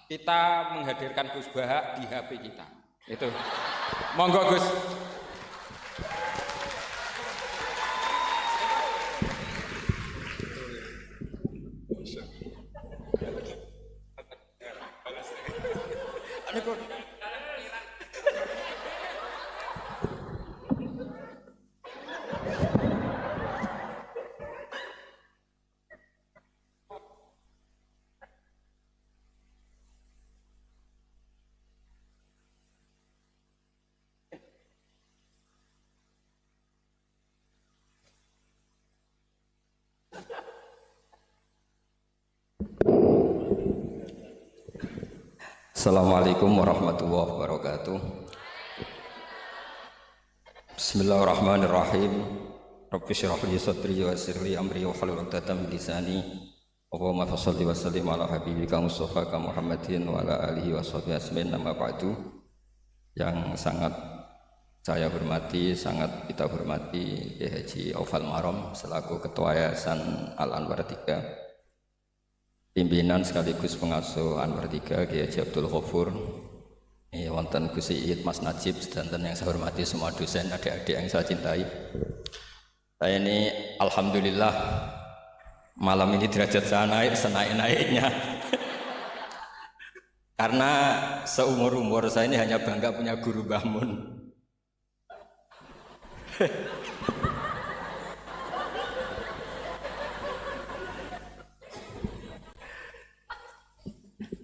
kita menghadirkan Gus Baha di HP kita. Itu. Monggo Gus. Assalamualaikum warahmatullahi wabarakatuh. Bismillahirrahmanirrahim. Rabbi shrah li sadri wa yassir li amri wa hlul 'uqdatam min lisani. Allahumma shalli wa sallim ala habibika Mustafa Muhammadin wa ala alihi wa sahbihi asmin nama ba'du. Yang sangat saya hormati, sangat kita hormati Kiai Haji Aufal Marom selaku Ketua Yayasan Al Anwar 3. Pimpinan sekaligus pengasuh Anwar 3 Kiai Haji Abdul Ghafur, wonten Gus Iid, Mas Najib, sedanten yang saya hormati semua dosen, adik-adik yang saya cintai. Saya ini alhamdulillah malam ini derajat saya naik senaik-naiknya. Karena seumur-umur saya ini hanya bangga punya guru Mbah Mun.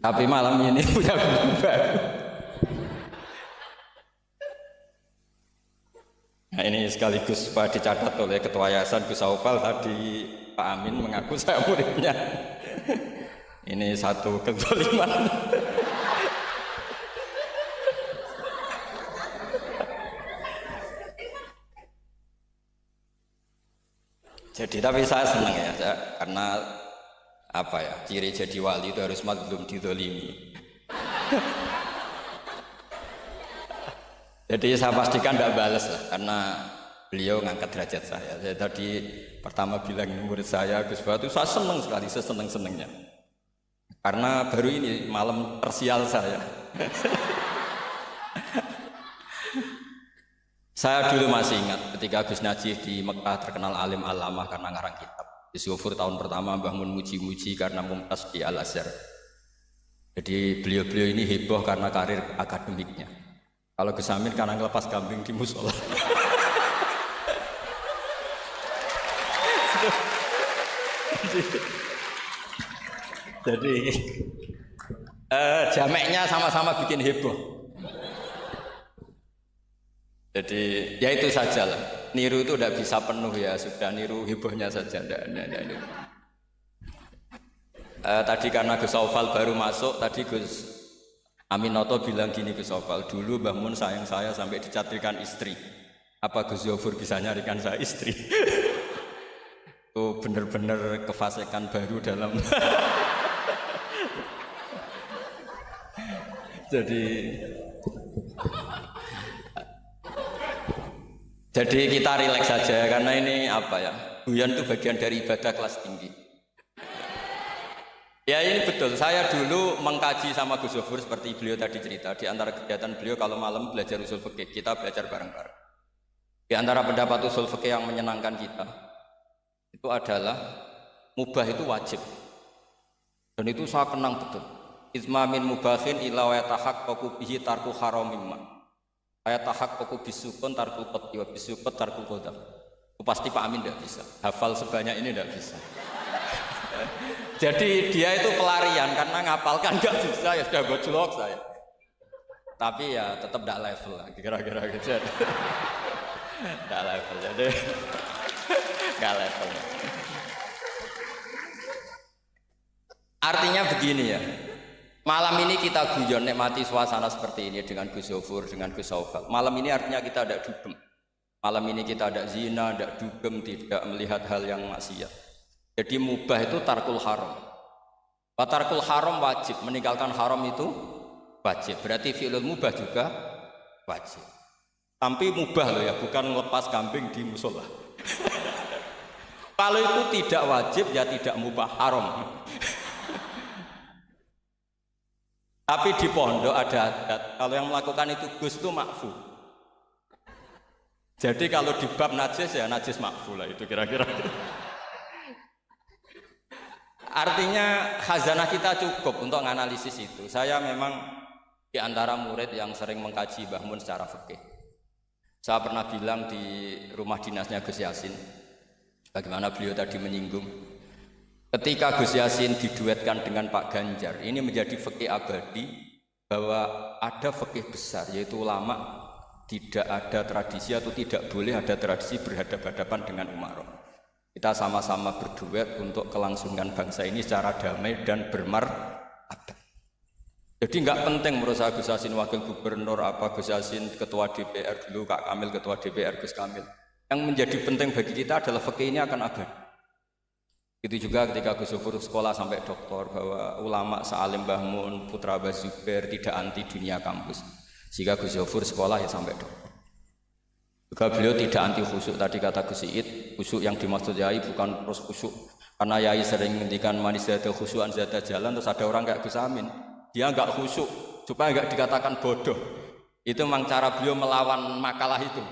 Tapi malam ini punya guru baru. Nah ini sekaligus Pak dicatat oleh Ketua Yayasan Gus Aufal tadi, Pak Amin mengaku saya muridnya. Ini satu kezaliman. Jadi tapi saya senang ya, karena apa ya, ciri jadi wali itu harus mazlum dizalimi. Jadi saya pastikan tidak balas lah, karena beliau ngangkat derajat saya. Saya tadi pertama bilang murid saya Gus Baha itu saya senang sekali, seseneng-senengnya. Karena baru ini malam tersial saya. Saya dulu masih ingat ketika Gus Najih di Mekah terkenal alim alamah karena ngarang kitab. Di Syufur tahun pertama Mbah Mun muji-muji karena mumtaz di Al Azhar. Jadi beliau-beliau ini heboh karena karir akademiknya. Kalau Gus Amin karena ngelepas kambing di musola. Jadi jameknya sama-sama bikin heboh. Jadi ya itu saja lah. Niru itu udah bisa penuh ya, sudah niru hebohnya saja. Tadi karena Gus Aufal baru masuk, tadi Gus Aminoto bilang gini Gus Aufal, dulu Mbah Mun sayang saya sampai dicatrikan istri. Apa Gus Yofur bisa nyarikan saya istri? Itu bener-bener kefasikan baru dalam. Jadi kita rileks saja karena ini apa ya, guyon itu bagian dari ibadah kelas tinggi. Ya ini betul, saya dulu mengkaji sama Gus Yofur seperti beliau tadi cerita. Di antara kegiatan beliau kalau malam belajar usul fikih, kita belajar bareng-bareng. Di antara pendapat usul fikih yang menyenangkan kita itu adalah mubah itu wajib. Dan itu saya kenang betul. Izma min mubahin ila wa yatahaqqaqu bihi tarku haramimma. Saya tahak koku bisukun tarkul qati wa bisukut tarkul qadam. Pasti Pak Amin tidak bisa hafal sebanyak ini, tidak bisa. Jadi dia itu pelarian karena ngapalkan nggak bisa, ya sudah gojlok saya. Tapi ya tetap tidak level lah, kira-kira gitu. Tidak level, jadi nggak level. Artinya begini ya. Malam ini kita guyon nikmati suasana seperti ini dengan Gus Yofur, dengan Gus Aufal. Malam ini artinya kita ada dugem. Malam ini kita ada zina, ada dugem, tidak melihat hal yang maksiat. Jadi mubah itu tarkul haram. Tarkul haram wajib, meninggalkan haram itu wajib. Berarti fi'lul mubah juga wajib. Tapi mubah loh ya, bukan lepas kambing di musola. Kalau itu tidak wajib ya tidak mubah, haram. Tapi di pondok ada adat, kalau yang melakukan itu Gus itu makfu. Jadi kalau di bab najis ya najis makfu lah itu kira-kira. Artinya khazanah kita cukup untuk menganalisis itu. Saya memang di antara murid yang sering mengkaji Mbah Mun secara fikih. Saya pernah bilang di rumah dinasnya Gus Yasin, bagaimana beliau tadi menyinggung, ketika Gus Yasin diduetkan dengan Pak Ganjar, ini menjadi fikih abadi bahwa ada fikih besar, yaitu ulama tidak ada tradisi atau tidak boleh ada tradisi berhadapan-hadapan dengan umarok. Kita sama-sama berduet untuk kelangsungan bangsa ini secara damai dan bermartabat. Jadi nggak penting menurut saya Gus Yasin wakil gubernur, apa Gus Yasin ketua DPR dulu, Kak Kamil ketua DPR, Gus Kamil. Yang menjadi penting bagi kita adalah fikih ini akan abadi. Itu juga ketika Gus Zufur sekolah sampai doktor, bahwa ulama sealim Mbah Mun, putra Mbah Zubair tidak anti dunia kampus. Sehingga Gus Zufur sekolah ya sampai doktor. Juga beliau tidak anti khusyuk, tadi kata Gus Iid, khusyuk yang dimaksud Yai bukan terus khusyuk. Karena Yai sering menghentikan manis zada khusyuan zada jalan, terus ada orang kayak Gus Amin, dia enggak khusyuk, supaya enggak dikatakan bodoh. Itu memang cara beliau melawan makalah itu.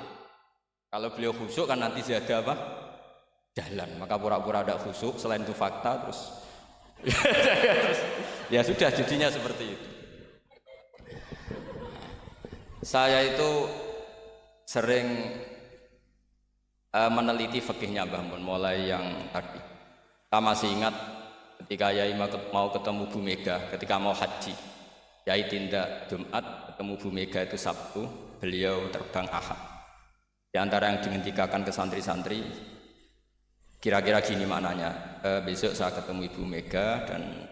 Kalau beliau khusyuk kan nanti zada apa? Jalan, maka pura-pura ada khusyuk, selain itu fakta terus ya sudah jadinya seperti itu. Saya itu sering meneliti fikihnya Mbah Mun, mulai yang tadi. Kita masih ingat ketika Yai mau ketemu Bu Mega, ketika mau haji, Yai tindak Jumat, ketemu Bu Mega itu Sabtu, beliau terbang Ahad. Di antara yang dihentikan ke santri-santri, kira-kira gini maknanya, besok saya ketemu Ibu Mega dan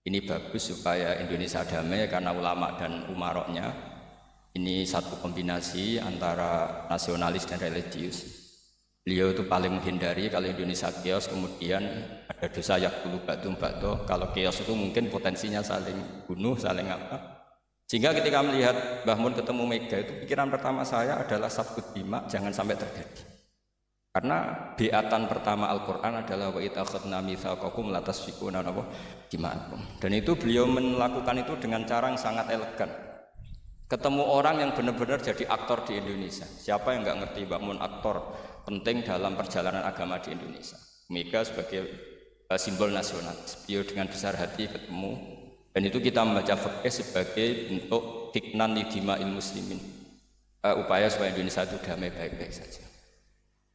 ini bagus supaya Indonesia damai karena ulama dan umaroknya. Ini satu kombinasi antara nasionalis dan religius. Beliau itu paling menghindari kalau Indonesia chaos, kemudian ada dosa yakulu batum bakto. Kalau chaos itu mungkin potensinya saling bunuh, saling apa. Sehingga ketika melihat Mbah Mun ketemu Mega itu pikiran pertama saya adalah sabkut bima, jangan sampai terjadi. Karena biatan pertama Al-Quran adalah wa itakhadna mitsaqakum la tasfikuna dima'akum. Dan itu beliau melakukan itu dengan cara yang sangat elegan. Ketemu orang yang benar-benar jadi aktor di Indonesia. Siapa yang nggak ngerti Mbah Mun aktor penting dalam perjalanan agama di Indonesia. Mega sebagai simbol nasional. Beliau dengan besar hati ketemu. Dan itu kita membaca fikih sebagai bentuk hiknan lidima'il muslimin. Upaya supaya Indonesia itu damai baik-baik saja.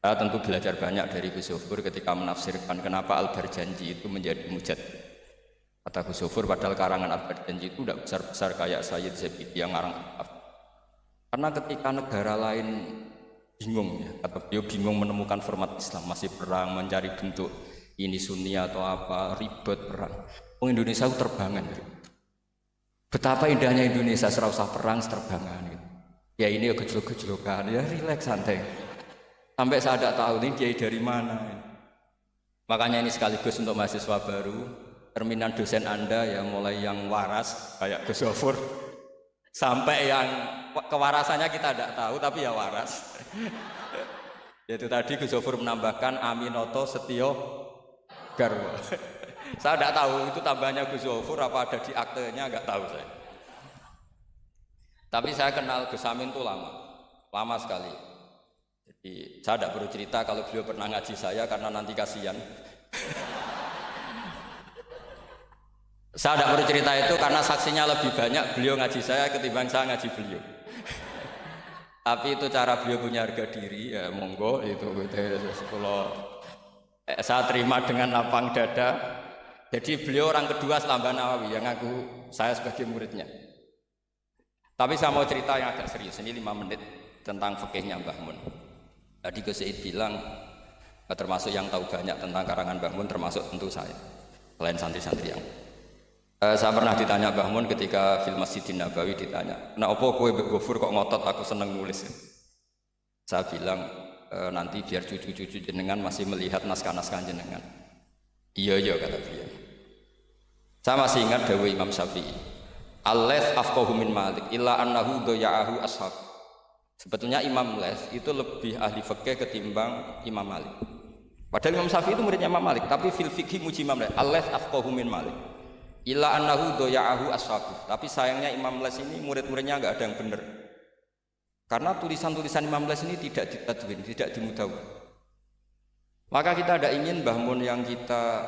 Saya tentu belajar banyak dari Gus Zufur ketika menafsirkan kenapa Al-Barjanji itu menjadi mujad. Kata Gus Zufur, padahal karangan Al-Barjanji itu tidak besar-besar kayak Sayyid Zabidi yang ngarang. Karena ketika negara lain bingung, ya, kata beliau bingung menemukan format Islam, masih perang, mencari bentuk ini Sunni atau apa, ribet perang. Indonesia itu terbangan. Betapa indahnya Indonesia, serasa perang, terbangan. Gitu. Ya ini gejolak-gejolokan, ya rileks santai. Sampai saya tidak tahu ini kiai dari mana. Makanya ini sekaligus untuk mahasiswa baru. Terminan dosen Anda ya mulai yang waras kayak Gus Zufur sampai yang kewarasannya kita tidak tahu tapi ya waras. Yaitu tadi Gus Zufur menambahkan Aminoto Setio Garwo. Saya tidak tahu itu tambahnya Gus Zufur apa ada di aktenya, nggak tahu saya. Tapi saya kenal Gus Amin itu lama sekali. Jadi saya tidak perlu cerita kalau beliau pernah ngaji saya karena nanti kasihan. Saya tidak perlu cerita itu karena saksinya lebih banyak beliau ngaji saya ketimbang saya ngaji beliau. Tapi itu cara beliau punya harga diri, ya monggo itu kalau saya terima dengan lapang dada. Jadi beliau orang kedua setelah Mbah Nawawi yang ngaku saya sebagai muridnya. Tapi saya mau cerita yang agak serius, ini 5 menit tentang fikihnya Mbah Mun. Tadi Gus Said bilang termasuk yang tahu banyak tentang karangan Mbah Mun termasuk tentu saya, selain santri-santri yang saya pernah ditanya Mbah Mun ketika film Masjidin Nabawi ditanya, nah apa kowe mbek Gofur kok ngotot aku seneng nulis. Saya bilang nanti biar cucu-cucu jenengan masih melihat naskah-naskah jenengan. Iya kata beliau. Saya masih ingat dawuh Imam Syafi'i. Al-Laits afqahu min Malik illa annahu daya'ahu ashab. Sebetulnya Imam Laits itu lebih ahli fikih ketimbang Imam Malik. Padahal Imam Syafi'i itu muridnya Imam Malik, tapi fil fikih muji Imam Laits. Al-Laits afqahu min Malik. Illa annahu doya'ahu ashabu. Tapi sayangnya Imam Les ini murid-muridnya nggak ada yang benar. Karena tulisan-tulisan Imam Les ini tidak ditadwin, tidak dimudawwan. Maka kita tidak ingin Mbah Mun yang kita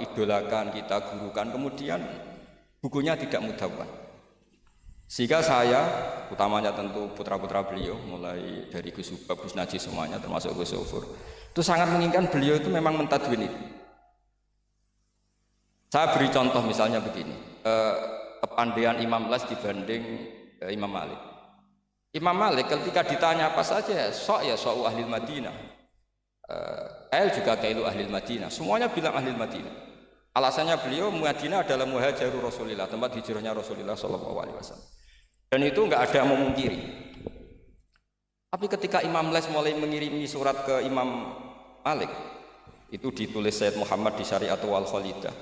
idolakan, kita gurukan, kemudian bukunya tidak mudawwan. Sehingga saya, utamanya tentu putra-putra beliau, mulai dari Gus Subab, Gus Najih semuanya, termasuk Gus Sofur, itu sangat menginginkan beliau itu memang mentadwin itu. Saya beri contoh misalnya begini, kepandaian Imam Les dibanding Imam Malik. Imam Malik ketika ditanya apa saja, sok ahli Madinah, juga kailu ahli Madinah, semuanya bilang ahli Madinah. Alasannya beliau Madinah adalah muhajiru Rasulillah, tempat hijrahnya Rasulullah SAW. Dan itu nggak ada yang memungkiri. Tapi ketika Imam Les mulai mengirimi surat ke Imam Malik, itu ditulis Sayyid Muhammad di Syariatul Wal Khalidah.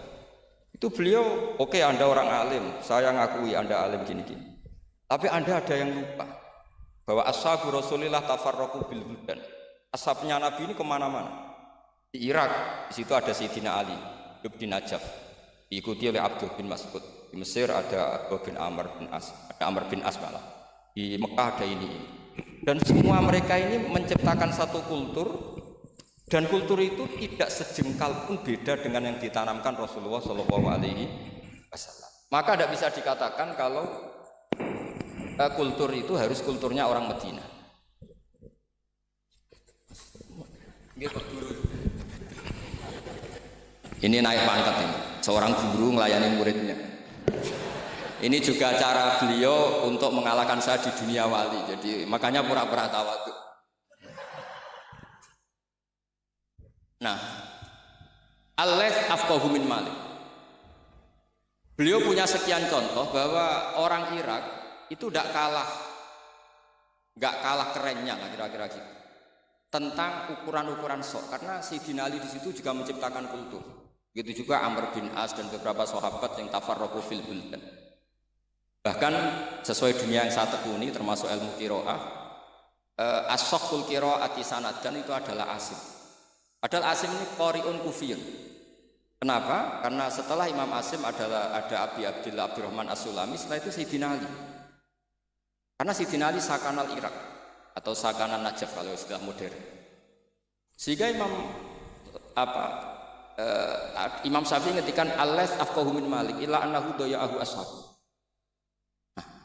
Itu beliau, oke, Anda orang alim, saya ngakui Anda alim gini-gini. Tapi Anda ada yang lupa bahwa ashabu Rasulillah tafarraqu bil buldan. Ashabnya Nabi ini kemana-mana. Di Irak, di situ ada Sayyidina Ali, hidup di Najaf, diikuti oleh Abdul bin Mas'ud. Di Mesir ada Abdul bin Amr bin As, ada Amr bin As malah. Di Mekah ada ini. Dan semua mereka ini menciptakan satu kultur, dan kultur itu tidak sejengkal pun beda dengan yang ditanamkan Rasulullah SAW. Maka tidak bisa dikatakan kalau kultur itu harus kulturnya orang Madinah. Ini naik pangkat ini, seorang guru melayani muridnya. Ini juga cara beliau untuk mengalahkan saya di dunia wali. Jadi makanya pura-pura tawadhu. Nah, al-Les afqahu min Malik. Beliau punya sekian contoh bahwa orang Irak itu tidak kalah kerennya lah kira-kira gitu. Tentang ukuran-ukuran sok, karena Sayyidina Ali di situ juga menciptakan kultur. Begitu juga Amr bin As dan beberapa sahabat yang tafarraqu fil buldan. Bahkan sesuai dunia yang saya tekuni termasuk ilmu qiraah, as-sakhul qiraati sanadan itu adalah Asim. Padahal Asim ini qari'un kufiyun. Kenapa? Karena setelah Imam Asim ada Abi Abdillah Abdurrahman As-Sulami, setelah itu Sayyidina Ali. Karena Sayyidina Ali sakanal Irak atau sakanan Najaf kalau istilah modern. Sehingga Imam Syafi'i ngetikan al-Les afqahu min Malik illa annahu doya'ahu ashab.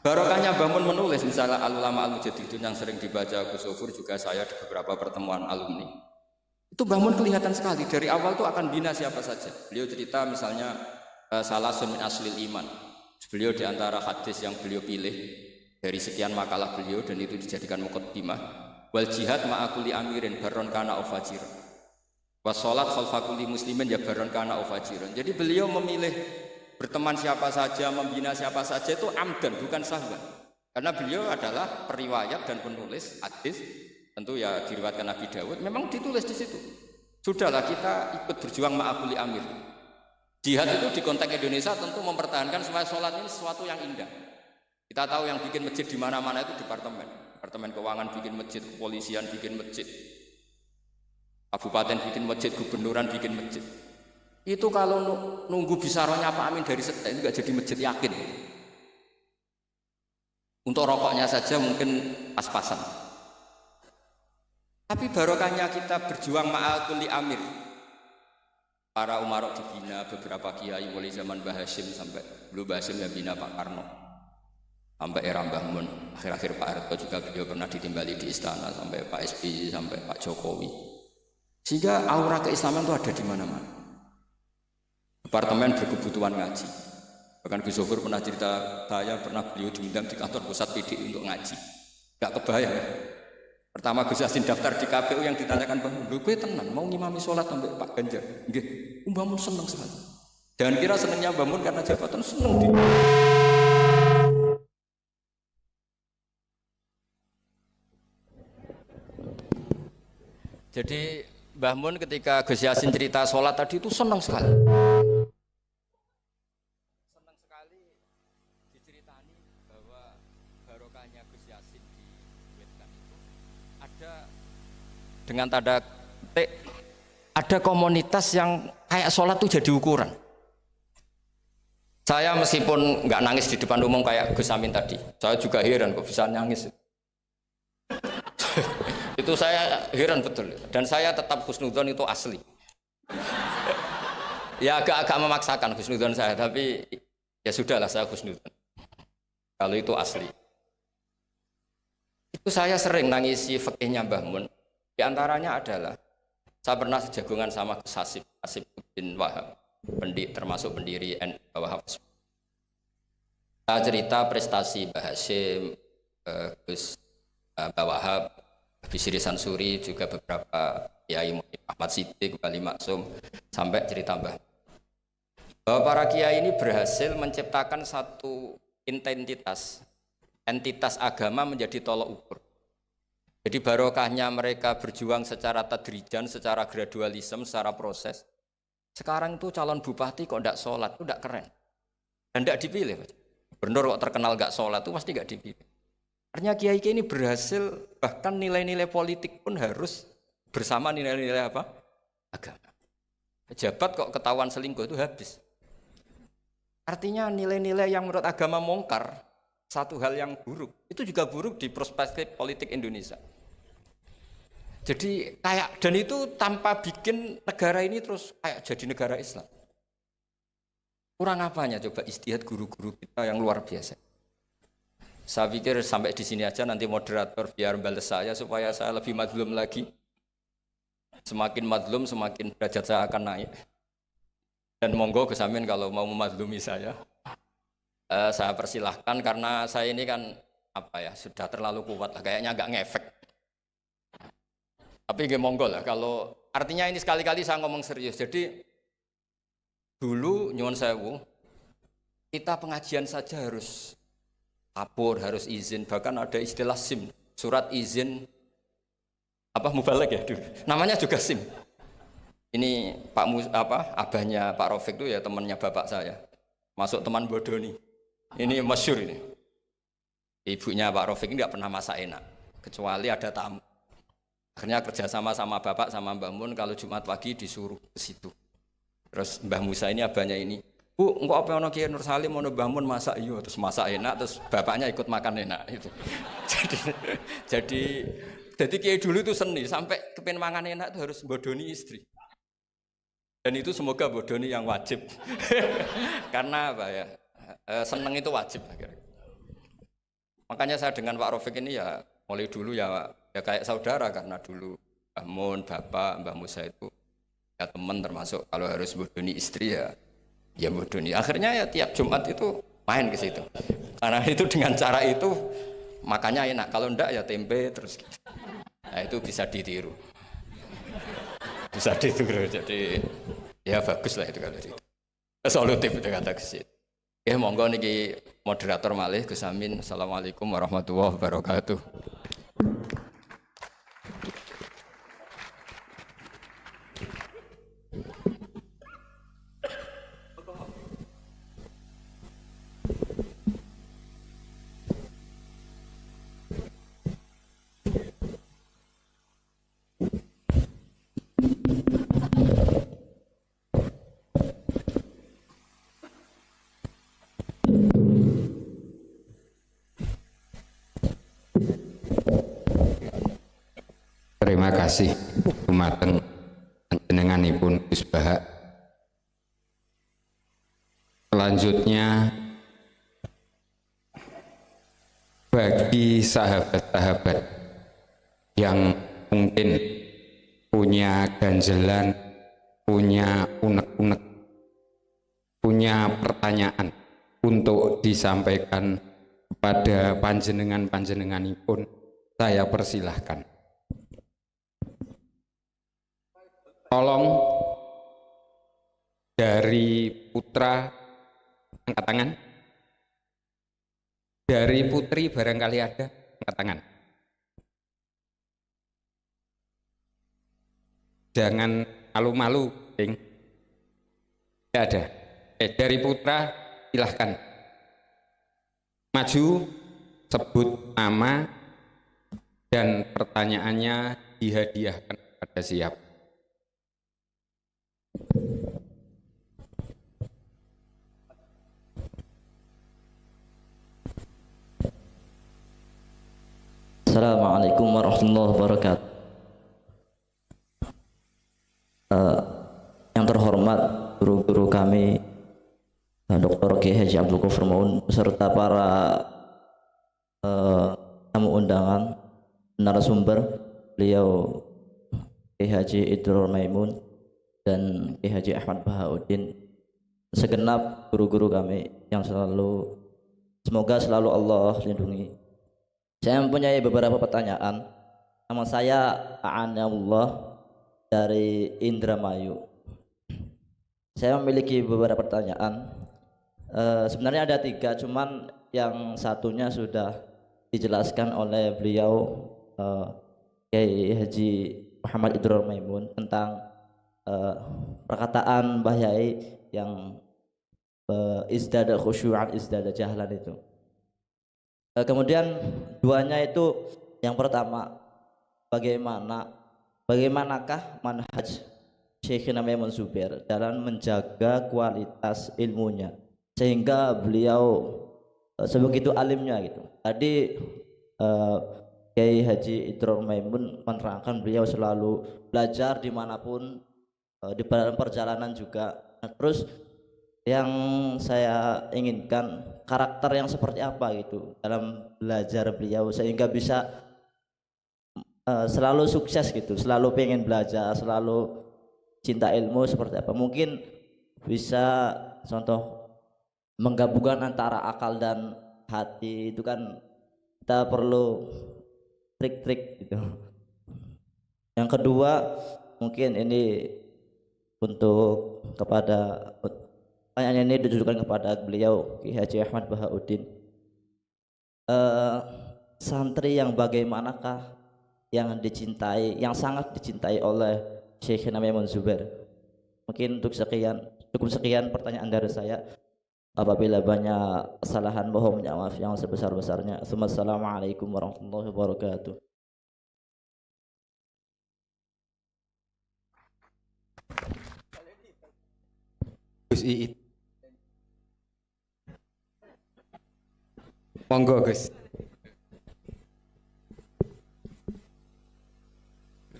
Barokahnya Mbah Mun menulis misalnya al-ulama al-mujaddidun yang sering dibaca Gus Sofur, juga saya di beberapa pertemuan alumni. Itu Mbah Mun kelihatan sekali dari awal tuh akan bina siapa saja. Beliau cerita misalnya salasun min aslil iman. Beliau diantara hadis yang beliau pilih dari sekian makalah beliau dan itu dijadikan muqaddimah. Wal jihad ma'akuli amirin baron kana ufajiran. Was sholat khalfa kulli muslimin ya baron kana ufajiran. Jadi beliau memilih berteman siapa saja, membina siapa saja itu amdan, bukan sahwan. Karena beliau adalah periwayat dan penulis hadis. Tentu ya diriwayatkan Nabi Dawud, memang ditulis di situ. Sudahlah kita ikut berjuang ma'akuli amir. Jihad itu di konteks Indonesia tentu mempertahankan supaya sholat ini sesuatu yang indah. Kita tahu yang bikin masjid di mana-mana itu departemen keuangan bikin masjid, kepolisian bikin masjid, kabupaten bikin masjid, gubernuran bikin masjid. Itu kalau nunggu bisaronya Pak Amin dari sekte itu nggak jadi masjid, yakin. Untuk rokoknya saja mungkin pas-pasan. Tapi barokahnya kita berjuang ma'akuli amir. Para umarok dibina, beberapa kiai mulai zaman Mbah Hasyim sampai belum Mbah Hasyim yang bina Pak Karno. Sampai era Mbah Mun, akhir-akhir Pak Harto juga beliau pernah ditimbali di istana, sampai Pak SBY, sampai Pak Jokowi. Sehingga aura keislaman itu ada di mana-mana. Departemen berkebutuhan ngaji. Bahkan Gus Sofur pernah cerita, saya pernah beliau diundang di kantor pusat PD untuk ngaji. Gak kebayang ya. Pertama Gus Yassin daftar di KPU yang ditanyakan Bang Mun, gue tenang mau ngimami sholat sampai Pak Ganjar. Nggih, Mbah Mun seneng sekali. Jangan kira senengnya Mbah Mun karena jabatan, seneng di. Jadi Mbah Mun ketika Gus Yassin cerita sholat tadi itu seneng sekali. Seneng sekali diceritani bahwa barokahnya Gus Yassin di Wetan itu ada dengan tanda petik, ada komunitas yang kayak sholat itu jadi ukuran. Saya meskipun nggak nangis di depan umum kayak Gus Amin tadi, saya juga heran kok bisa nangis. Itu saya heran betul. Dan saya tetap husnudzon itu asli. Ya agak-agak memaksakan husnudzon saya, tapi ya sudahlah saya husnudzon. Kalau itu asli. Itu saya sering nangisi fikihnya Mbah Mun. Di antaranya adalah saya pernah sejagongan sama Gus Hasib bin Wahab, termasuk pendiri Wahab. Saya cerita prestasi Mbah Hasyim, Gus Mbah Wahab, Bisri Sansuri, juga beberapa Kiai Ahmad Siddiq, Wali Maksum, sampai cerita Mbah. Bahwa para kiai ini berhasil menciptakan satu entitas agama menjadi tolok ukur. Jadi barokahnya mereka berjuang secara tadrijan, secara gradualisme, secara proses. Sekarang itu calon bupati kok tidak sholat, itu tidak keren. Dan tidak dipilih. Gubernur kok terkenal nggak sholat, itu pasti nggak dipilih. Artinya kiai ini berhasil, bahkan nilai-nilai politik pun harus bersama nilai-nilai apa? Agama. Pejabat kok ketahuan selingkuh itu habis. Artinya nilai-nilai yang menurut agama mungkar, satu hal yang buruk, itu juga buruk di perspektif politik Indonesia. Jadi kayak, dan itu tanpa bikin negara ini terus kayak jadi negara Islam. Kurang apanya coba istihad guru-guru kita yang luar biasa. Saya pikir sampai di sini aja, nanti moderator biar balas saya supaya saya lebih madlum lagi. Semakin madlum semakin derajat saya akan naik. Dan monggo Gus Amin kalau mau memadlumi saya persilahkan, karena saya ini kan sudah terlalu kuat lah, kayaknya agak ngefek. Tapi nggih monggo lah, kalau artinya ini sekali-kali saya ngomong serius. Jadi dulu nyuwun sewu, kita pengajian saja harus lapor, harus izin, bahkan ada istilah SIM, surat izin mubalek ya dulu. Namanya juga SIM. Ini abahnya Pak Rafiq itu ya temannya bapak saya. Masuk teman bodoni. Ini masyhur ini. Ibunya Pak Rafiq ini nggak pernah masak enak, kecuali ada tamu. Akhirnya kerjasama sama bapak sama Mbah Mun, kalau Jumat pagi disuruh ke situ. Terus Mbah Musa ini abahnya ini, Bu, engkau apa ono Kiai Nur Salim ono Mbah Mun masak, iya, terus masak enak, terus bapaknya ikut makan enak itu. jadi Kiai dulu itu seni, sampai kepen mangan enak itu harus bodoni istri. Dan itu semoga bodoni yang wajib. Karena seneng itu wajib. Makanya saya dengan Pak Rafiq ini ya mulai dulu ya kayak saudara, karena dulu Mbah Mun, Bapak, Mbah Musa itu ya teman, termasuk kalau harus bodoni istri ya bodoni. Akhirnya ya tiap Jumat itu main ke situ. Karena itu dengan cara itu makanya enak. Kalau enggak ya tempe terus. Nah itu bisa ditiru. Bisa ditiru. Jadi ya bagus lah itu kalau itu. Solutif itu kata kesit. Ya monggo niki moderator malih Gus Amin. Assalamualaikum warahmatullahi wabarakatuh. Terima kasih dumateng panjenenganipun Gus Bahak. Selanjutnya bagi sahabat-sahabat yang mungkin punya ganjelan, punya unek-unek, punya pertanyaan untuk disampaikan kepada panjenenganipun, saya persilahkan. Tolong dari putra angkat tangan. Dari putri barangkali ada, angkat tangan. Jangan malu-malu, Ding. Tidak ada. Dari putra silahkan. Maju, sebut nama dan pertanyaannya dihadiahkan pada siap. Assalamualaikum warahmatullahi wabarakatuh. Eh, yang terhormat guru-guru kami, Dr. Kiai Haji Abdul Ghaffar Maun beserta para tamu undangan, narasumber, beliau Kiai Haji Idrul Maimun dan Kiai Haji Ahmad Bahauddin, segenap guru-guru kami yang semoga selalu Allah lindungi. Saya mempunyai beberapa pertanyaan. Nama saya Aanullah dari Indramayu. Saya memiliki beberapa pertanyaan. Sebenarnya ada 3, cuman yang satunya sudah dijelaskan oleh beliau, Kiai Haji Muhammad Idrul Maimun, tentang perkataan Mbah Yai yang izdada khusyu'an izdada jahlan itu. Kemudian duanya itu, yang pertama, bagaimanakah manhaj Syekhina Maimun Zubair dalam menjaga kualitas ilmunya sehingga beliau sebegitu alimnya gitu. Tadi Kiai Haji Idrul Maimun menerangkan beliau selalu belajar dimanapun, di dalam perjalanan juga. Nah, terus yang saya inginkan karakter yang seperti apa gitu dalam belajar beliau sehingga bisa selalu sukses gitu, selalu pengen belajar, selalu cinta ilmu seperti apa. Mungkin bisa contoh menggabungkan antara akal dan hati, itu kan kita perlu trik-trik gitu. Yang kedua, mungkin ini untuk pertanyaan ini ditujukan kepada beliau Ki Haji Ahmad Bahauddin. Santri yang bagaimanakah yang dicintai, yang sangat dicintai oleh Syekhina Maimun Zubair? Mungkin cukup sekian pertanyaan dari saya. Apabila banyak kesalahan, mohon maaf yang sebesar-besarnya. Assalamualaikum warahmatullahi wabarakatuh. Gus Iit. Monggo Gus.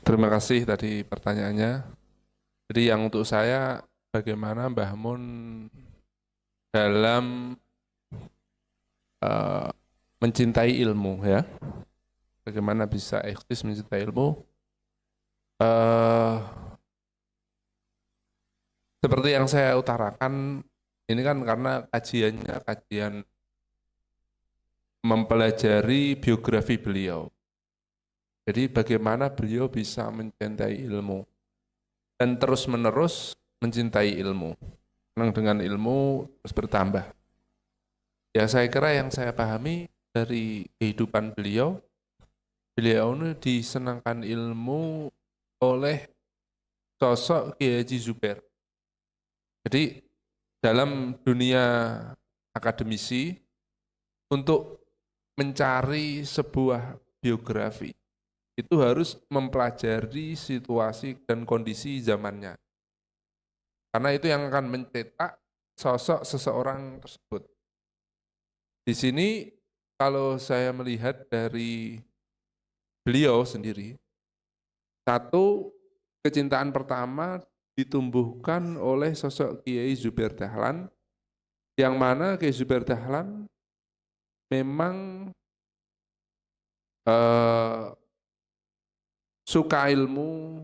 Terima kasih tadi pertanyaannya. Jadi yang untuk saya, bagaimana Mbah Mun dalam mencintai ilmu ya. Bagaimana bisa eksis mencintai ilmu. Seperti yang saya utarakan, ini kan karena kajiannya kajian mempelajari biografi beliau. Jadi bagaimana beliau bisa mencintai ilmu dan terus-menerus mencintai ilmu. Senang dengan ilmu terus bertambah. Ya saya kira yang saya pahami dari kehidupan beliau ini disenangkan ilmu oleh sosok Kiai Haji Zubair. Jadi dalam dunia akademisi untuk mencari sebuah biografi itu harus mempelajari situasi dan kondisi zamannya. Karena itu yang akan mencetak sosok seseorang tersebut. Di sini kalau saya melihat dari beliau sendiri, satu, kecintaan pertama ditumbuhkan oleh sosok Kiai Zubair Dahlan, yang mana Kiai Zubair Dahlan memang suka ilmu,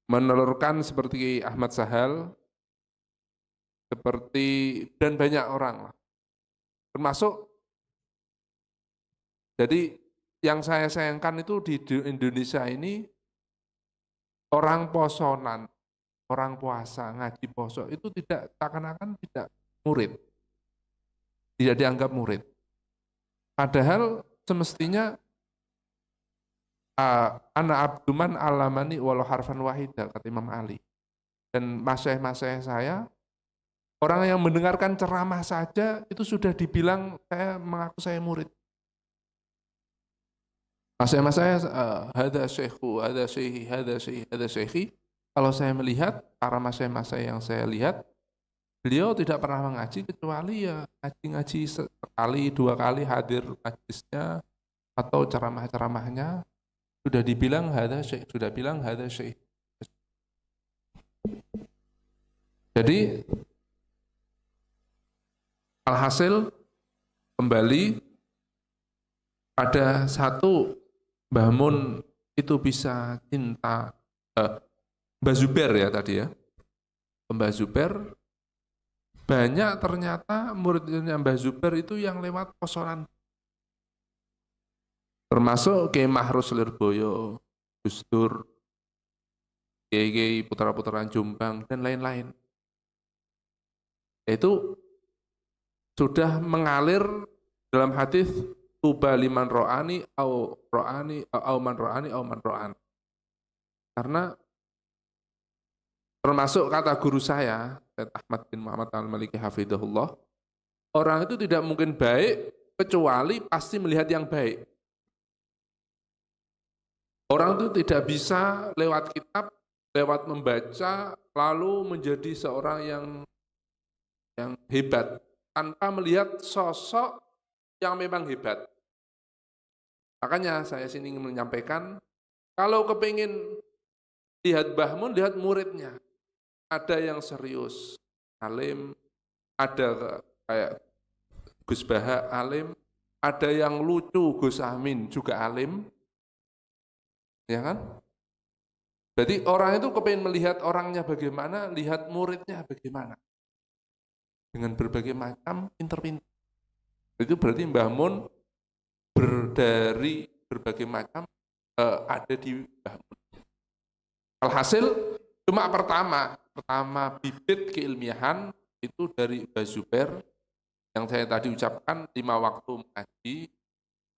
menelurkan seperti Ahmad Sahal, seperti dan banyak orang lah. Termasuk, jadi yang saya sayangkan itu di Indonesia ini orang posonan, orang puasa, ngaji poso itu tidak seakan-akan tidak murid, tidak dianggap murid. Padahal semestinya ana abduman alamani walau harfan wahidah, kata Imam Ali. Dan masyaikh-masyaikh saya, orang yang mendengarkan ceramah saja itu sudah dibilang mengaku saya murid. Masyaikh-masyaikh hada syekhu, hada syekhi, hada syekhi, hada syekhi. Kalau saya melihat para masyaikh-masyaikh yang saya lihat, beliau tidak pernah mengaji kecuali ya ngaji-ngaji sekali, 2 kali hadir majlisnya, atau ceramah-ceramahnya sudah dibilang hadza syekh, sudah bilang hadza syekh. Jadi alhasil kembali ada satu Mbah Mun itu bisa cinta Mbah Zubair ya tadi ya. Mbah Zubair banyak ternyata muridnya Mbah Zubair itu yang lewat posonan. Termasuk Kiai Mahrus Lirboyo, Gus Dur, Kiai putra-putra Jombang dan lain-lain. Itu sudah mengalir dalam hadis tuba liman ro'ani au man ro'an. Karena termasuk kata guru saya, Syed Ahmad bin Muhammad Al-Maliki Hafidhahullah, orang itu tidak mungkin baik kecuali pasti melihat yang baik. Orang itu tidak bisa lewat kitab, lewat membaca, lalu menjadi seorang yang hebat, tanpa melihat sosok yang memang hebat. Makanya saya sini ingin menyampaikan, kalau kepingin lihat Mbah Mun, lihat muridnya. Ada yang serius, alim, ada kayak Gus Baha, alim, ada yang lucu, Gus Amin juga alim, ya kan? Berarti orang itu kepingin melihat orangnya bagaimana, lihat muridnya bagaimana. Dengan berbagai macam pinter-pinter. Itu berarti Mbah Mun dari berbagai macam ada di Mbah Mun. Alhasil cuma pertama bibit keilmiahan itu dari Mbah Zubair yang saya tadi ucapkan 5 waktu mengaji,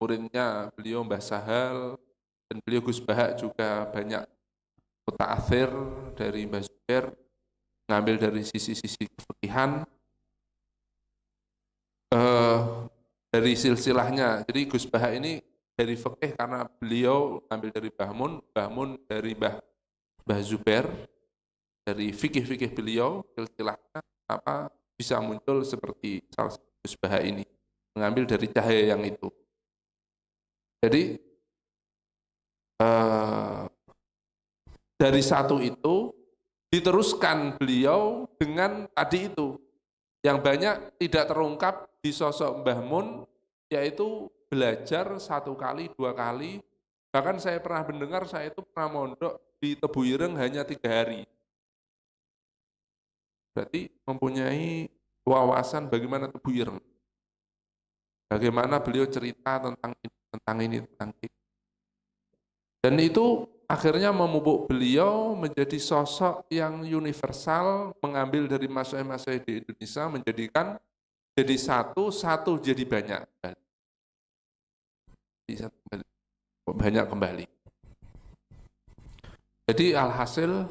muridnya beliau Mbah Sahal dan beliau Gus Bahak juga banyak mutaathir dari Mbah Zubair, ngambil dari sisi-sisi kefikihan. Dari silsilahnya, jadi Gus Bahak ini dari fikih karena beliau ambil dari Mbah Mun dari Mbah Zubair, dari fikih-fikih beliau silsilahnya apa bisa muncul seperti salah satu Gus Bahak ini, mengambil dari cahaya yang itu. Jadi dari satu itu diteruskan beliau dengan tadi itu yang banyak tidak terungkap di sosok Mbah Mun, yaitu belajar 1 kali, 2 kali. Bahkan saya pernah mendengar, saya itu pernah mondok di Tebu Ireng hanya 3 hari. Berarti mempunyai wawasan bagaimana Tebu Ireng. Bagaimana beliau cerita tentang ini. Dan itu akhirnya memupuk beliau menjadi sosok yang universal, mengambil dari masyayikh-masyayikh di Indonesia, menjadikan jadi satu jadi banyak kembali. Jadi alhasil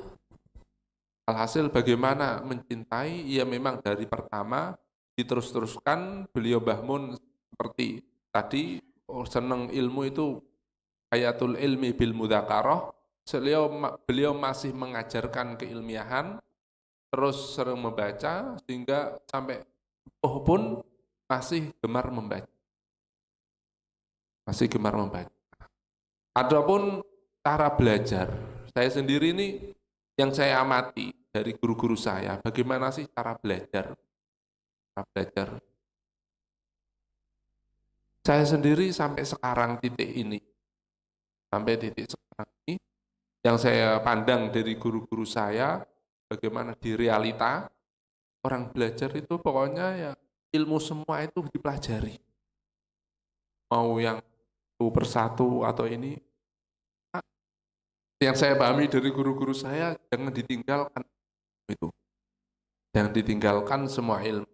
bagaimana mencintai, ya memang dari pertama diterus-teruskan. Beliau Mbah Mun seperti tadi, senang ilmu itu hayatul ilmi bil mudzakarah. Beliau masih mengajarkan keilmiahan, terus sering membaca sehingga sampai pun masih gemar membaca. Adapun cara belajar, saya sendiri ini yang saya amati dari guru-guru saya, bagaimana sih cara belajar? Saya sendiri sampai sekarang titik ini, yang saya pandang dari guru-guru saya, bagaimana di realita, orang belajar itu pokoknya ya ilmu semua itu dipelajari. Mau yang satu persatu atau ini. Yang saya pahami dari guru-guru saya, jangan ditinggalkan itu. Jangan ditinggalkan semua ilmu.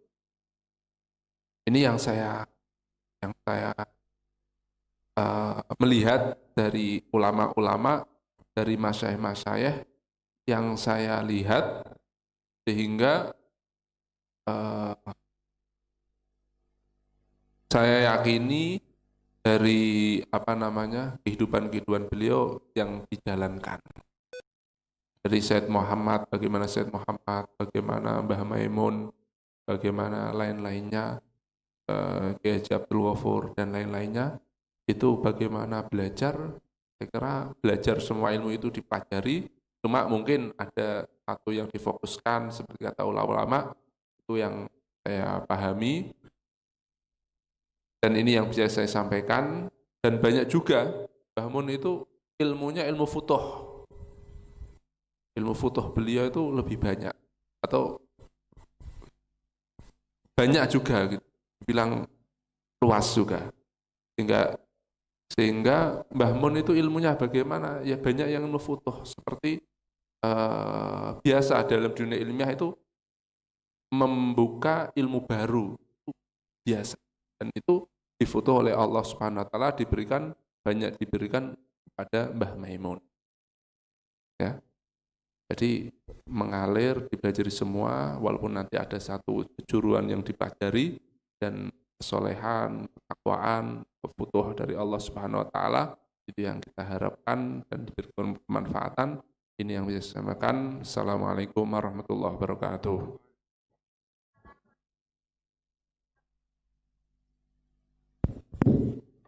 Ini yang saya melihat dari ulama-ulama, dari masyayikh-masyayikh yang saya lihat, sehingga saya yakini dari kehidupan beliau yang dijalankan. Dari Syed Muhammad, bagaimana Mbah Maimun, bagaimana lain-lainnya, Kiai Haji Abdul Ghafur dan lain-lainnya, itu bagaimana belajar. Saya kira belajar semua ilmu itu dipelajari, cuma mungkin ada satu yang difokuskan seperti kata ulama-ulama, itu yang saya pahami, dan ini yang bisa saya sampaikan. Dan banyak juga Mbah Mun itu ilmunya ilmu futuh. Ilmu futuh beliau itu lebih banyak, atau banyak juga gitu, bilang luas juga. Sehingga Mbah Mun itu ilmunya bagaimana? Ya banyak yang ilmu futuh, seperti biasa dalam dunia ilmiah itu membuka ilmu baru, itu biasa. Dan itu difutuh oleh Allah Subhanahu wa taala, banyak diberikan pada Mbah Maimun. Ya. Jadi mengalir, dipelajari semua, walaupun nanti ada satu kejuruan yang dipelajari, dan kesolehan, ketakwaan, kebutuhan dari Allah Subhanahu wa taala, itu yang kita harapkan dan diberikan kemanfaatan. Ini yang bisa saya sampaikan. Assalamualaikum warahmatullahi wabarakatuh.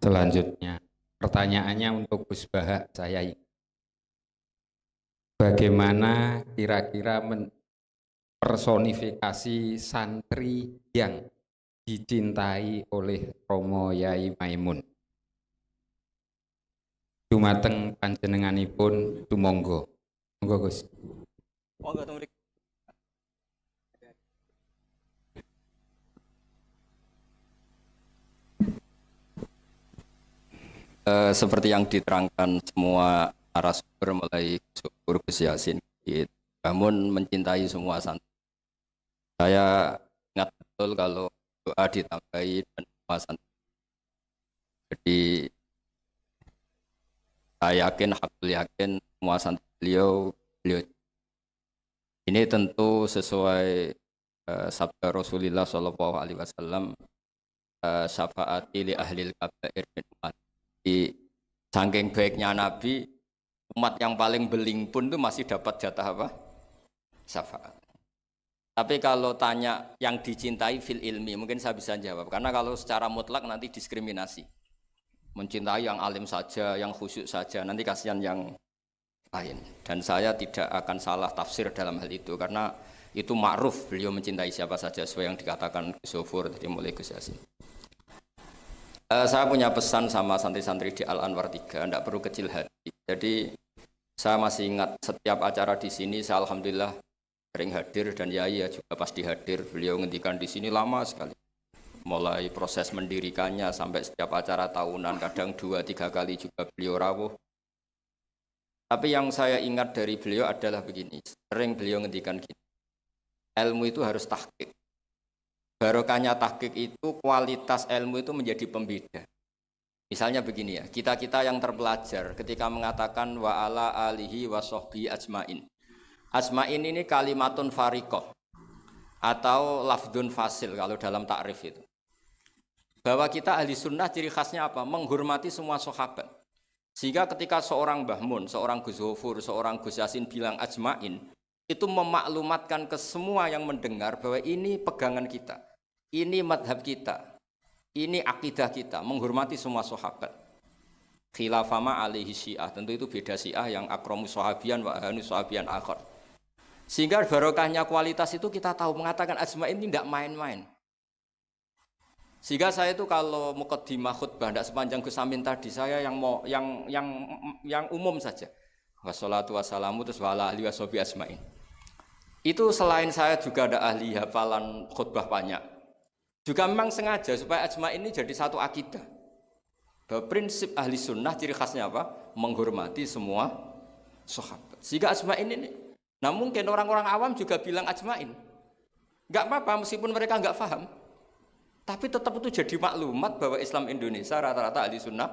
Selanjutnya, pertanyaannya untuk Gus Baha, saya ingin. Bagaimana kira-kira personifikasi santri yang dicintai oleh Romo Yai Maimun? Dumateng panjenenganipun tumonggo. Monggo Gus. Monggo tumriki. Seperti yang diterangkan semua narasumber mulai Gus Yasin, Mbah Mun mencintai semua santri. Saya ingat betul kalau doa ditambahi dan semua santri. Jadi saya yakin semua santri beliau. Ini tentu sesuai sabda Rasulullah Shallallahu Alaihi Wasallam, syafaati li ahlil kabair min umat. Di saking baiknya Nabi, umat yang paling beling pun itu masih dapat jatah apa? Syafaat. Tapi kalau tanya yang dicintai fil ilmi, mungkin saya bisa jawab. Karena kalau secara mutlak nanti diskriminasi. Mencintai yang alim saja, yang khusyuk saja, nanti kasihan yang lain. Dan saya tidak akan salah tafsir dalam hal itu, karena itu ma'ruf beliau mencintai siapa saja sesuai yang dikatakan Gus Sofur dari mulai Gus Yasin. Saya punya pesan sama santri-santri di Al-Anwar 3, tidak perlu kecil hati. Jadi saya masih ingat setiap acara di sini, saya alhamdulillah sering hadir, dan Yai ya juga pasti hadir. Beliau ngendikan di sini lama sekali. Mulai proses mendirikannya sampai setiap acara tahunan, kadang 2-3 kali juga beliau rawuh. Tapi yang saya ingat dari beliau adalah begini, sering beliau ngendikan gini, ilmu itu harus tahqiq. Barokahnya tahqiq itu, kualitas ilmu itu menjadi pembeda. Misalnya begini ya, kita-kita yang terpelajar ketika mengatakan wa ala alihi wa sahbihi ajmain. Ajmain ini kalimatun fariqah atau lafdun fasil kalau dalam takrif itu. Bahwa kita ahli sunnah ciri khasnya apa? Menghormati semua sahabat. Sehingga ketika seorang Mbah Mun, seorang Gus Hofur, seorang Gus Yasin bilang ajmain, itu memaklumatkan ke semua yang mendengar bahwa ini pegangan kita, ini madhab kita, ini akidah kita, menghormati semua sahabat. Khilafama alaihi syiah, tentu itu beda syiah yang akramu sahabian wa ahanu sahabian akhar. Sehingga barokahnya kualitas itu kita tahu, mengatakan ajmain ini tidak main-main. Sehingga saya itu kalau muqaddimah khutbah tidak sepanjang Gus Amin tadi, saya yang umum saja. Wassalatu wassalamu terus wa ala alihi washabi ajmain. Itu selain saya juga ada ahli hafalan khutbah banyak. Juga memang sengaja supaya ajmain ini jadi satu akidah. Bahwa prinsip ahli sunnah ciri khasnya apa? Menghormati semua sahabat. Sehingga ajmain ini, nah mungkin orang-orang awam juga bilang ajmain. Enggak apa-apa meskipun mereka enggak paham. Tapi tetap itu jadi maklumat bahwa Islam Indonesia rata-rata ahli sunnah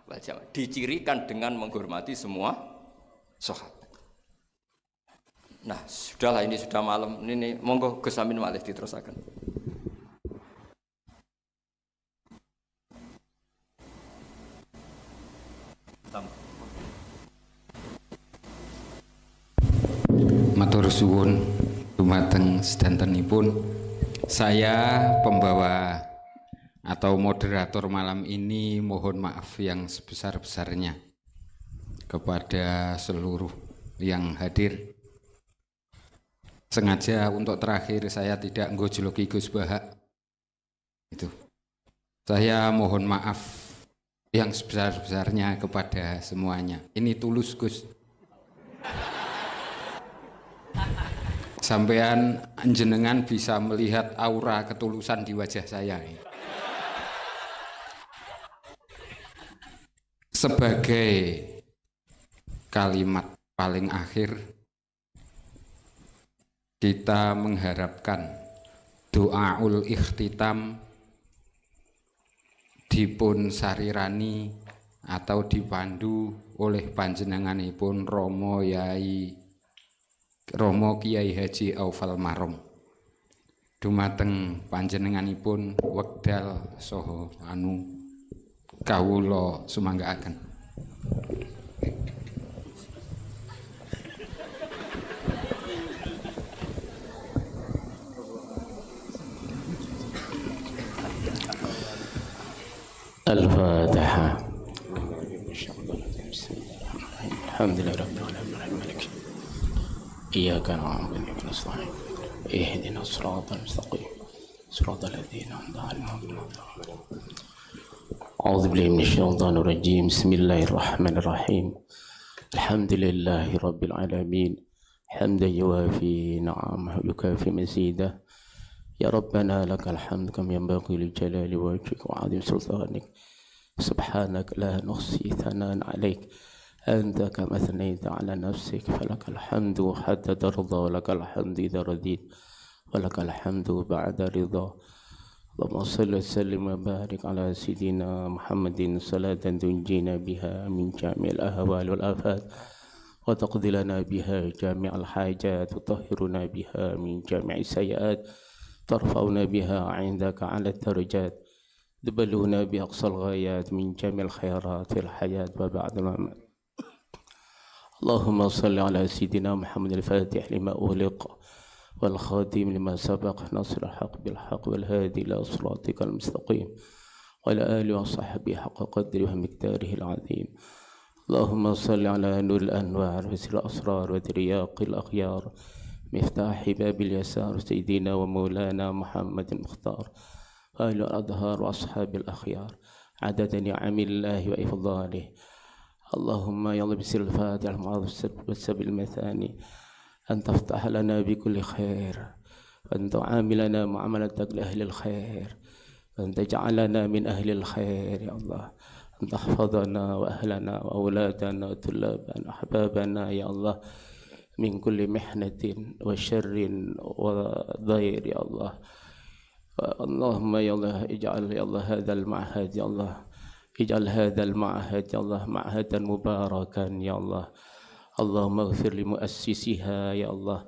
wal jamaah dicirikan dengan menghormati semua sahabat. Nah, sudahlah ini sudah malam. Ini monggo Gus Amin malih diterusaken. Matur suwun dumateng sedantenipun, saya pembawa atau moderator malam ini mohon maaf yang sebesar-besarnya kepada seluruh yang hadir. Sengaja untuk terakhir saya tidak nggojloki Gus Baha. Itu. Saya mohon maaf yang sebesar-besarnya kepada semuanya. Ini tulus, Gus. Sampean jenengan bisa melihat aura ketulusan di wajah saya. Sebagai kalimat paling akhir, kita mengharapkan doaul ikhtitam dipun sarirani atau dipandu oleh panjenenganipun Romo Kiai Haji Aufal Marom. Dumateng panjenenganipun wekdal saha kawula sumanggaaken. الفاتحة. الحمد لله رب العالمين الملك إياك نعبد وإياك نستعين اهدنا الصراط المستقيم صراط الذين أنعمت عليهم أعوذ بالله من الشيطان الرجيم بسم الله الرحمن الرحيم الحمد لله رب العالمين حمدا يوافي نعمه يكافي مزيده يا ربنا لك الحمد كما ينبغي لجلال وجهك وعظيم سلطانك سبحانك لا نحصي ثناء عليك أنت كما أثنيت على نفسك فلك الحمد حتى ترضى ولك الحمد إذا رضيت ولك الحمد بعد رضا اللهم صل وسلم وبارك على سيدنا محمد صلاة تنجينا بها من جميع الأهوال والآفات وتقضي لنا بها جميع الحاجات وتطهرنا بها من جميع السيئات ترفعنا بها عندك على الدرجات تبلغنا بأقصى الغايات من جميع الخيرات في الحياة وبعد الممات اللهم صل على سيدنا محمد الفاتح لما أغلق والخاتم لما سبق نصر الحق بالحق والهادي إلى صراطك المستقيم وعلى آله وصحبه حق قدره ومقداره العظيم اللهم صل على نور الأنوار وسر الأسرار وترياق الأخيار مفتاح باب اليسار سيدنا ومولانا محمد المختار وآل الأظهار وأصحاب الأخيار عدد نعم الله وإفضاله اللهم يا الله بسر الفاتح والسبب المثاني أن تفتح لنا بكل خير وأن تعاملنا معاملتك لأهل الخير وأن تجعلنا من أهل الخير يا الله أن تحفظنا وأهلنا وأولادنا وطلابنا أحبابنا يا الله من كل محنة وشر وضير يا الله اللهم يا الله اجعل يا الله هذا المعهد يا الله اجعل هذا المعهد يا الله معهدا مباركا يا الله اللهم اغفر لمؤسسها يا الله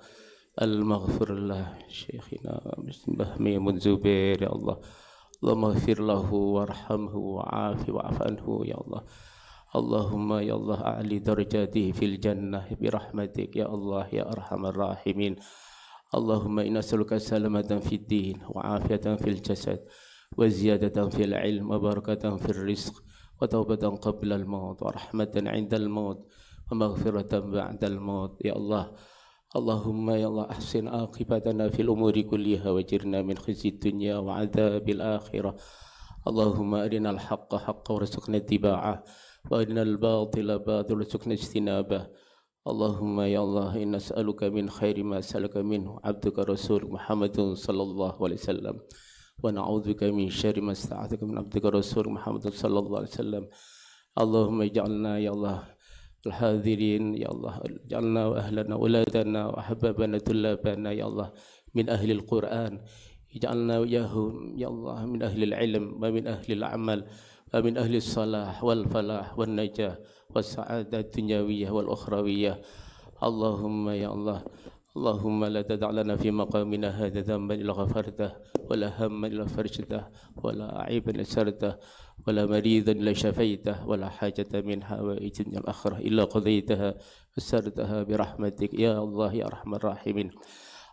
المغفر له شيخنا ميمون زبير يا الله اللهم اغفر له وارحمه وعافه واعف عنه يا الله اللهم يا الله أعلي درجاته في الجنة برحمتك يا الله يا أرحم الراحمين اللهم إنا نسألك سلامة في الدين وعافية في الجسد وزيادة في العلم وبركة في الرزق وتوبة قبل الموت ورحمة عند الموت ومغفرة بعد الموت يا الله اللهم يا الله أحسن عاقبتنا في الأمور كلها وجرنا من خزي الدنيا وعذاب الآخرة اللهم أرنا الحق حقا وارزقنا اتباعه وأرنا الباطل باطل وارزقنا اجتنابه اللهم يا الله إنا نسألك من خير ما سألك منه عبدك رسول محمد صلى الله عليه وسلم ونعوذ بك من شر ما استعاذك من عبدك رسول محمد صلى الله عليه وسلم اللهم اجعلنا يا الله الحاضرين يا الله اجعلنا وأهلنا وأولادنا وأحبابنا طلابنا يا الله من أهل القرآن اجعلنا وإياهم يا الله من أهل العلم ومن أهل العمل ومن أهل الصلاح والفلاح والنجاة والسعادة الدنيوية والأخروية اللهم يا الله اللهم لا تدع لنا في مقامنا هذا ذنبا إلا غفرته ولا هما إلا فرجته ولا عيبا إلا سرته ولا مريضا إلا شفيته ولا حاجة من حوائج الآخرة إلا قضيتها وسرتها برحمتك يا الله يا أرحم الراحمين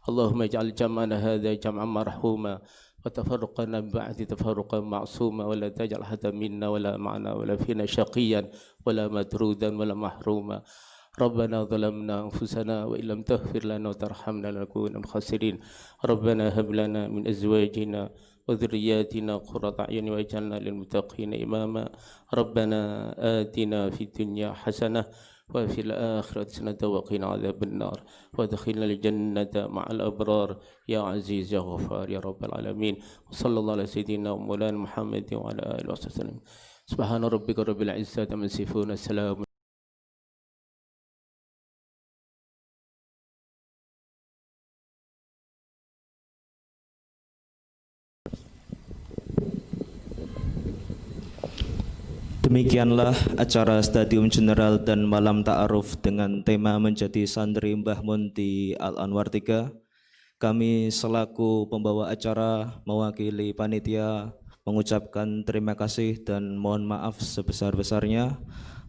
اللهم اجعل جمعنا هذا جمعا مرحوما وتفرقنا من بعد تفرقا معصوما ولا تجعل حدا منا ولا معنا ولا فينا شقيا ولا مطرودا ولا محروما. ربنا ظلمنا أنفسنا وإن لم تغفر لنا وترحمنا لنكون من الخاسرين. ربنا هب لنا من أزواجنا وذرياتنا قرة أعين واجعلنا للمتقين إماما. ربنا آتنا في الدنيا حسنة وفي الآخرة حسنة وقنا عذاب النار وادخلنا الجنة مع الأبرار يا عزيز يا غفار يا رب العالمين. وصلى الله على سيدنا ومولانا محمد وعلى آله وصحبه وسلم. سبحان ربك رب العزة عما يصفون. السلام. Demikianlah acara Stadium General dan Malam Ta'aruf dengan tema Menjadi Santri Mbah Munti Al-Anwar 3. Kami selaku pembawa acara mewakili panitia mengucapkan terima kasih dan mohon maaf sebesar-besarnya.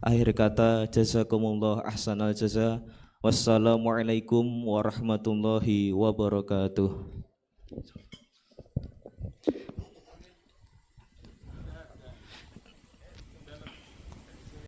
Akhir kata, jazakumullah ahsanal jaza. Wassalamualaikum warahmatullahi wabarakatuh.